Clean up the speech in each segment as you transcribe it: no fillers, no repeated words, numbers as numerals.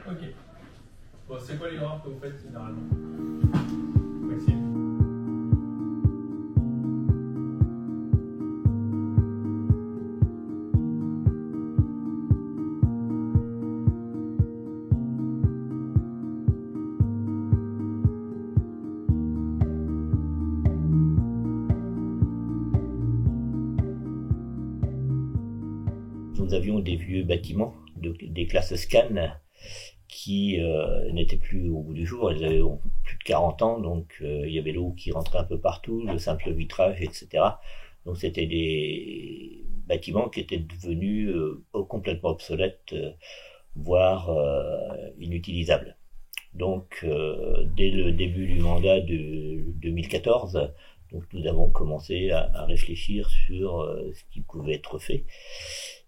Ok. Bon, c'est quoi les graphes que vous faites généralement, Maxime? Nous avions des vieux bâtiments, des classes scan, qui n'étaient plus au bout du jour. Elles avaient plus de 40 ans, donc il y avait l'eau qui rentrait un peu partout, le simple vitrage, etc. Donc c'était des bâtiments qui étaient devenus complètement obsolètes, voire inutilisables. Donc dès le début du mandat de 2014, donc nous avons commencé à réfléchir sur ce qui pouvait être fait.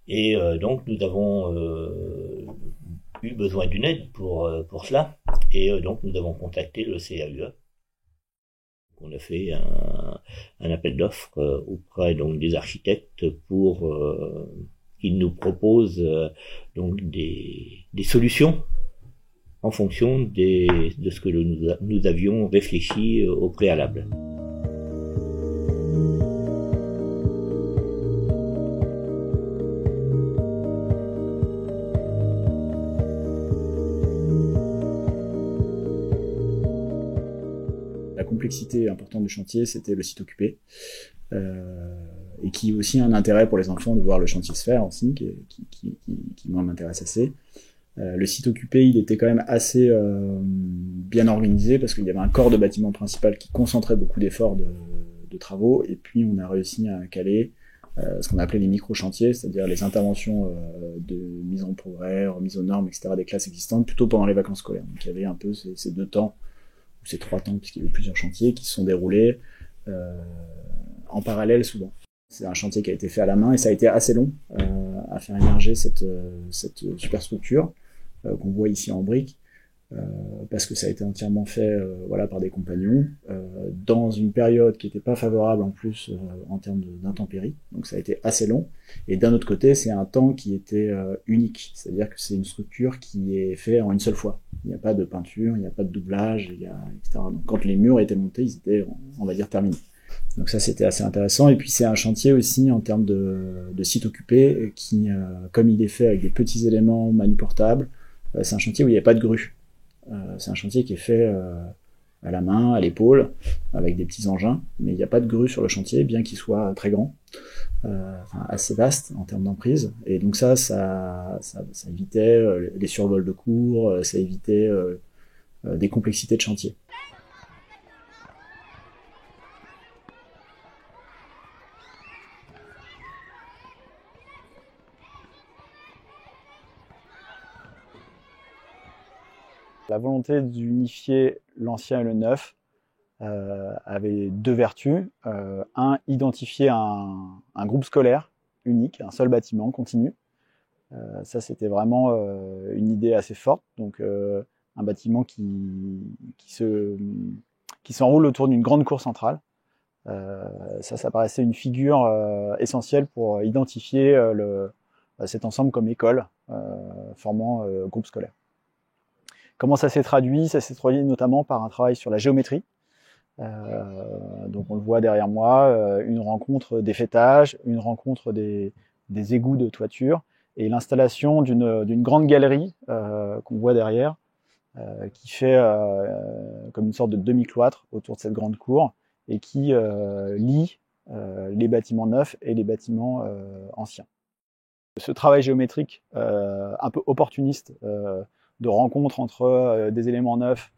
Et donc nous avons eu besoin d'une aide pour cela, et donc nous avons contacté le CAUE. On a fait un appel d'offres auprès donc des architectes pour qu'ils nous proposent donc des solutions en fonction de ce que nous avions réfléchi au préalable. La complexité importante du chantier, c'était le site occupé, et qui a aussi un intérêt pour les enfants de voir le chantier se faire aussi, qui moi m'intéresse assez. Le site occupé, il était quand même assez bien organisé, parce qu'il y avait un corps de bâtiment principal qui concentrait beaucoup d'efforts de travaux, et puis on a réussi à caler ce qu'on appelait les micro-chantiers, c'est-à-dire les interventions de mise en progrès, remise aux normes, etc. des classes existantes, plutôt pendant les vacances scolaires. Donc il y avait un peu ces deux temps, ou ces 3 temps, puisqu'il y avait plusieurs chantiers qui se sont déroulés en parallèle souvent. C'est un chantier qui a été fait à la main, et ça a été assez long à faire émerger cette superstructure qu'on voit ici en briques, parce que ça a été entièrement fait voilà, par des compagnons, dans une période qui n'était pas favorable en plus en termes d'intempéries, donc ça a été assez long. Et d'un autre côté, c'est un temps qui était unique, c'est-à-dire que c'est une structure qui est faite en une seule fois. Il n'y a pas de peinture, il n'y a pas de doublage, etc. Donc quand les murs étaient montés, ils étaient, on va dire, terminés. Donc ça, c'était assez intéressant. Et puis c'est un chantier aussi en termes de site occupé, qui, comme il est fait avec des petits éléments manuportables, c'est un chantier où il n'y a pas de grue. C'est un chantier qui est fait à la main, à l'épaule, avec des petits engins, mais il n'y a pas de grue sur le chantier, bien qu'il soit très grand, assez vaste en termes d'emprise. Et donc ça évitait les survols de cours, ça évitait des complexités de chantier. La volonté d'unifier l'ancien et le neuf avait 2 vertus. Identifier un groupe scolaire unique, un seul bâtiment continu. Ça, c'était vraiment une idée assez forte. Donc, un bâtiment qui s'enroule autour d'une grande cour centrale. Ça paraissait une figure essentielle pour identifier cet ensemble comme école, formant groupe scolaire. Comment ça s'est traduit? Ça s'est traduit notamment par un travail sur la géométrie. Donc on le voit derrière moi, une rencontre des faîtages, une rencontre des égouts de toiture, et l'installation d'une grande galerie qu'on voit derrière, qui fait comme une sorte de demi-cloître autour de cette grande cour, et qui lie les bâtiments neufs et les bâtiments anciens. Ce travail géométrique un peu opportuniste, de rencontre entre des éléments neufs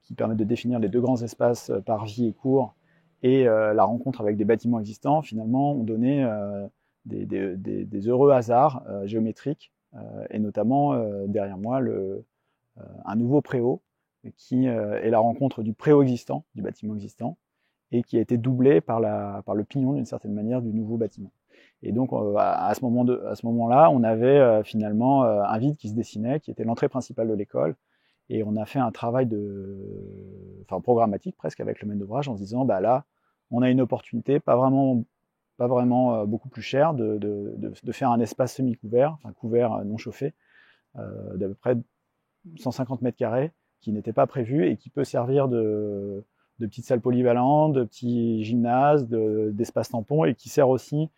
qui permettent de définir les 2 grands espaces parvis et cours, et la rencontre avec des bâtiments existants, finalement, ont donné des heureux hasards géométriques, et notamment derrière moi un nouveau préau, qui est la rencontre du préau existant, du bâtiment existant, et qui a été doublé par le pignon, d'une certaine manière, du nouveau bâtiment. Et donc à ce moment-là, on avait finalement un vide qui se dessinait, qui était l'entrée principale de l'école, et on a fait un travail programmatique presque avec le maître d'ouvrage, en se disant, bah là, on a une opportunité, pas vraiment pas vraiment beaucoup plus cher, de faire un espace semi-couvert, enfin couvert non chauffé, d'à peu près 150 mètres carrés, qui n'était pas prévu et qui peut servir de petites salles polyvalentes, de petits gymnases, d'espaces tampons, et qui sert aussi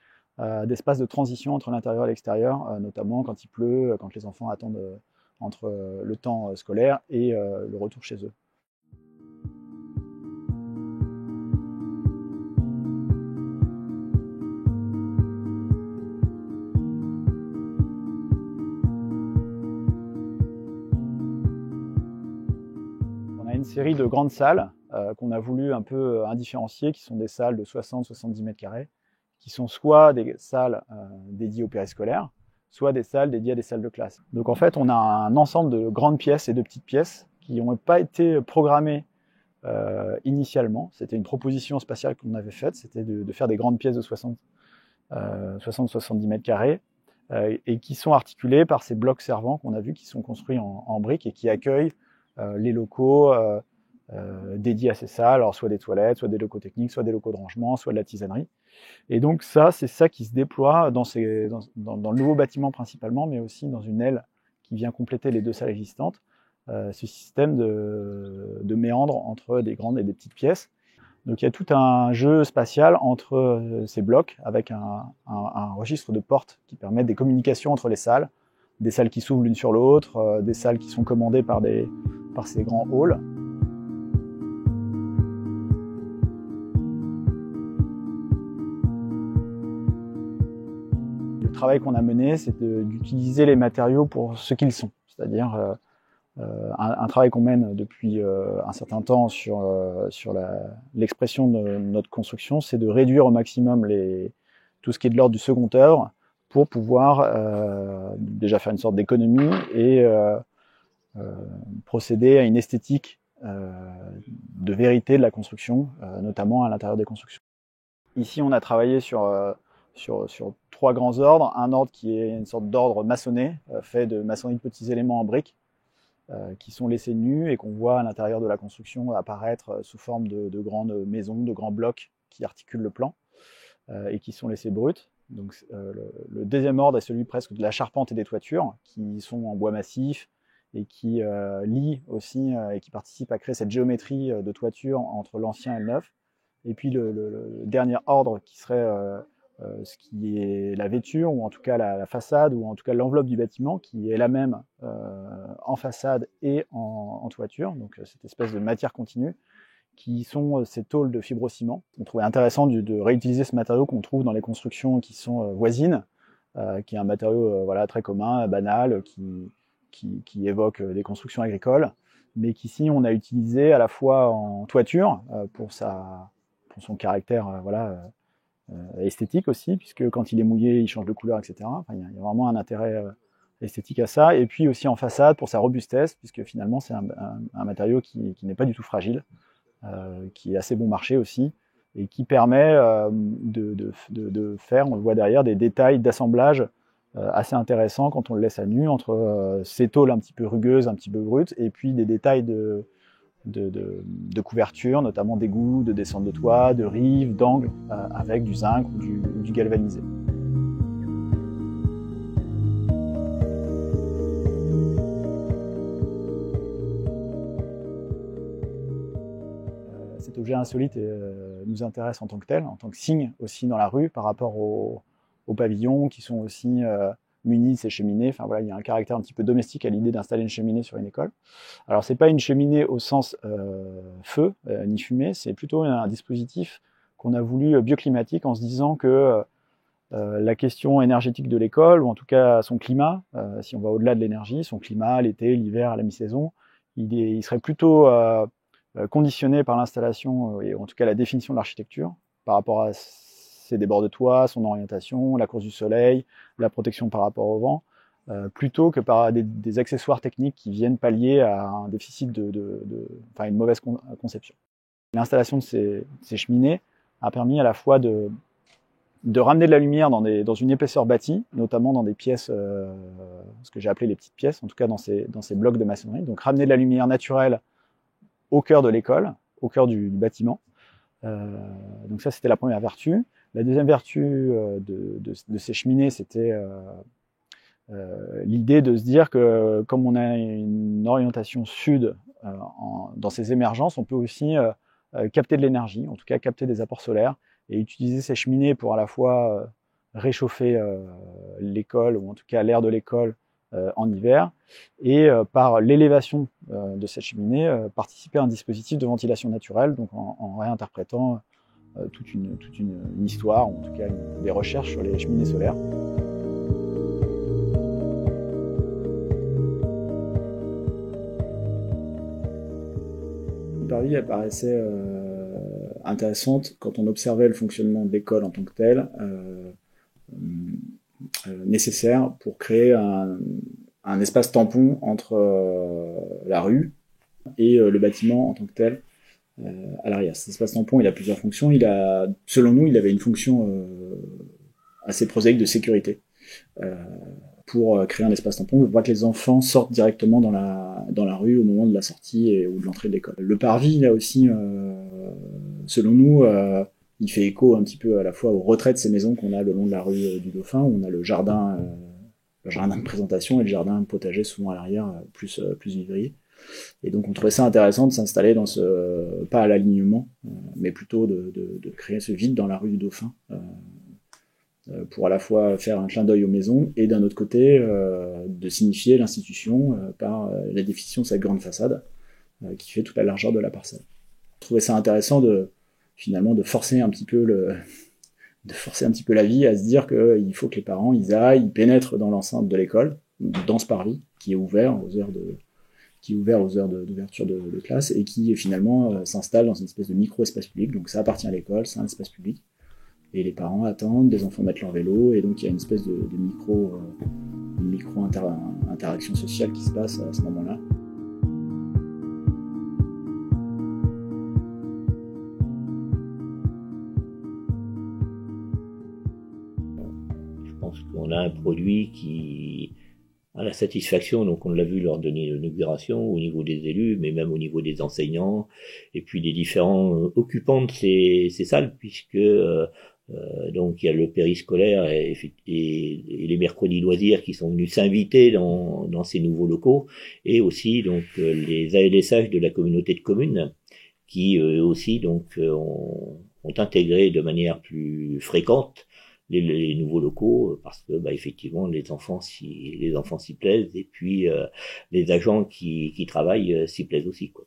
d'espace de transition entre l'intérieur et l'extérieur, notamment quand il pleut, quand les enfants attendent entre le temps scolaire et le retour chez eux. On a une série de grandes salles qu'on a voulu un peu indifférencier, qui sont des salles de 60-70 mètres carrés, qui sont soit des salles dédiées au périscolaire, soit des salles dédiées à des salles de classe. Donc en fait, on a un ensemble de grandes pièces et de petites pièces qui n'ont pas été programmées initialement. C'était une proposition spatiale qu'on avait faite, c'était de faire des grandes pièces de 60-70 mètres carrés et qui sont articulées par ces blocs servants qu'on a vus, qui sont construits en briques et qui accueillent les locaux dédiés à ces salles, alors soit des toilettes, soit des locaux techniques, soit des locaux de rangement, soit de la tisanerie. Et donc c'est ça qui se déploie dans le nouveau bâtiment principalement, mais aussi dans une aile qui vient compléter les deux salles existantes, ce système de méandre entre des grandes et des petites pièces. Donc il y a tout un jeu spatial entre ces blocs, avec un registre de portes qui permet des communications entre les salles, des salles qui s'ouvrent l'une sur l'autre, des salles qui sont commandées par ces grands halls. Le travail qu'on a mené, c'est d'utiliser les matériaux pour ce qu'ils sont, c'est-à-dire un travail qu'on mène depuis un certain temps sur l'expression de notre construction, c'est de réduire au maximum tout ce qui est de l'ordre du second œuvre pour pouvoir déjà faire une sorte d'économie et procéder à une esthétique de vérité de la construction, notamment à l'intérieur des constructions. Ici, on a travaillé sur 3 grands ordres. Un ordre qui est une sorte d'ordre maçonné, fait de maçonnerie de petits éléments en briques, qui sont laissés nus et qu'on voit à l'intérieur de la construction apparaître sous forme de grandes maisons, de grands blocs qui articulent le plan et qui sont laissés bruts. Donc, le deuxième ordre est celui presque de la charpente et des toitures, qui sont en bois massif et qui lient aussi et qui participent à créer cette géométrie de toiture entre l'ancien et le neuf. Et puis le dernier ordre qui serait ce qui est la vêture, ou en tout cas la façade, ou en tout cas l'enveloppe du bâtiment, qui est la même en façade et en toiture, donc cette espèce de matière continue, qui sont ces tôles de fibrociment. On trouvait intéressant de réutiliser ce matériau qu'on trouve dans les constructions qui sont voisines, qui est un matériau très commun, banal, qui évoque des constructions agricoles, mais qu'ici on a utilisé à la fois en toiture pour son caractère esthétique aussi, puisque quand il est mouillé, il change de couleur, etc. Enfin, il y a vraiment un intérêt esthétique à ça, et puis aussi en façade pour sa robustesse, puisque finalement c'est un matériau qui n'est pas du tout fragile, qui est assez bon marché aussi, et qui permet de faire, on le voit derrière, des détails d'assemblage assez intéressants quand on le laisse à nu, entre ces tôles un petit peu rugueuses, un petit peu brutes, et puis des détails de couverture, notamment d'égouts, de descente de toit, de rives, d'angles, avec du zinc ou du galvanisé. Cet objet insolite nous intéresse en tant que tel, en tant que signe aussi dans la rue par rapport aux pavillons qui sont aussi munis de ces cheminées. Enfin voilà, il y a un caractère un petit peu domestique à l'idée d'installer une cheminée sur une école. Alors c'est pas une cheminée au sens feu ni fumée, c'est plutôt un dispositif qu'on a voulu bioclimatique, en se disant que la question énergétique de l'école, ou en tout cas son climat, si on va au-delà de l'énergie, son climat, l'été, l'hiver, la mi-saison, il serait plutôt conditionné par l'installation et en tout cas la définition de l'architecture par rapport à ses débords de toit, son orientation, la course du soleil, la protection par rapport au vent, plutôt que par des accessoires techniques qui viennent pallier à un déficit enfin une mauvaise conception. L'installation de ces cheminées a permis à la fois de ramener de la lumière dans une épaisseur bâtie, notamment dans des pièces, ce que j'ai appelé les petites pièces, en tout cas dans ces blocs de maçonnerie, donc ramener de la lumière naturelle au cœur de l'école, au cœur du bâtiment. Donc ça, c'était la première vertu. La deuxième vertu de ces cheminées, c'était l'idée de se dire que comme on a une orientation sud dans ces émergences, on peut aussi capter de l'énergie, en tout cas capter des apports solaires, et utiliser ces cheminées pour à la fois réchauffer l'école, ou en tout cas l'air de l'école en hiver, et par l'élévation de cette cheminée, participer à un dispositif de ventilation naturelle, donc en réinterprétant toute une histoire, ou en tout cas des recherches sur les cheminées solaires. Parvis apparaissait intéressante quand on observait le fonctionnement de l'école en tant que telle, nécessaire pour créer un espace tampon entre la rue et le bâtiment en tant que tel à l'arrière. Cet espace tampon, il a plusieurs fonctions. Selon nous, il avait une fonction assez prosaïque de sécurité. Pour créer un espace tampon, on voit que les enfants sortent directement dans la rue au moment de la sortie ou de l'entrée de l'école. Le parvis, là aussi, selon nous, il fait écho un petit peu à la fois au retrait de ces maisons qu'on a le long de la rue du Dauphin, où on a le jardin de présentation et le jardin de potager souvent à l'arrière, plus vivrier. Et donc on trouvait ça intéressant de s'installer dans pas à l'alignement, mais plutôt de créer ce vide dans la rue du Dauphin, pour à la fois faire un clin d'œil aux maisons et d'un autre côté de signifier l'institution par la définition de cette grande façade qui fait toute la largeur de la parcelle. Je trouvais ça intéressant finalement de forcer un petit peu la vie à se dire qu'il faut que les parents ils pénètrent dans l'enceinte de l'école, dans ce parvis qui est ouvert aux heures d'ouverture de classe et qui finalement s'installe dans une espèce de micro-espace public. Donc ça appartient à l'école, c'est un espace public. Et les parents attendent, des enfants mettent leur vélo, et donc il y a une espèce de micro-interaction sociale qui se passe à ce moment-là. Je pense qu'on a un produit qui a la satisfaction, donc on l'a vu lors de l'inauguration, au niveau des élus, mais même au niveau des enseignants, et puis des différents occupants de ces salles, puisque donc il y a le périscolaire et les mercredis loisirs qui sont venus s'inviter dans ces nouveaux locaux, et aussi donc les ALSH de la communauté de communes qui aussi donc ont intégré de manière plus fréquente les nouveaux locaux, parce que effectivement les enfants s'y plaisent, et puis les agents qui travaillent s'y plaisent aussi, quoi.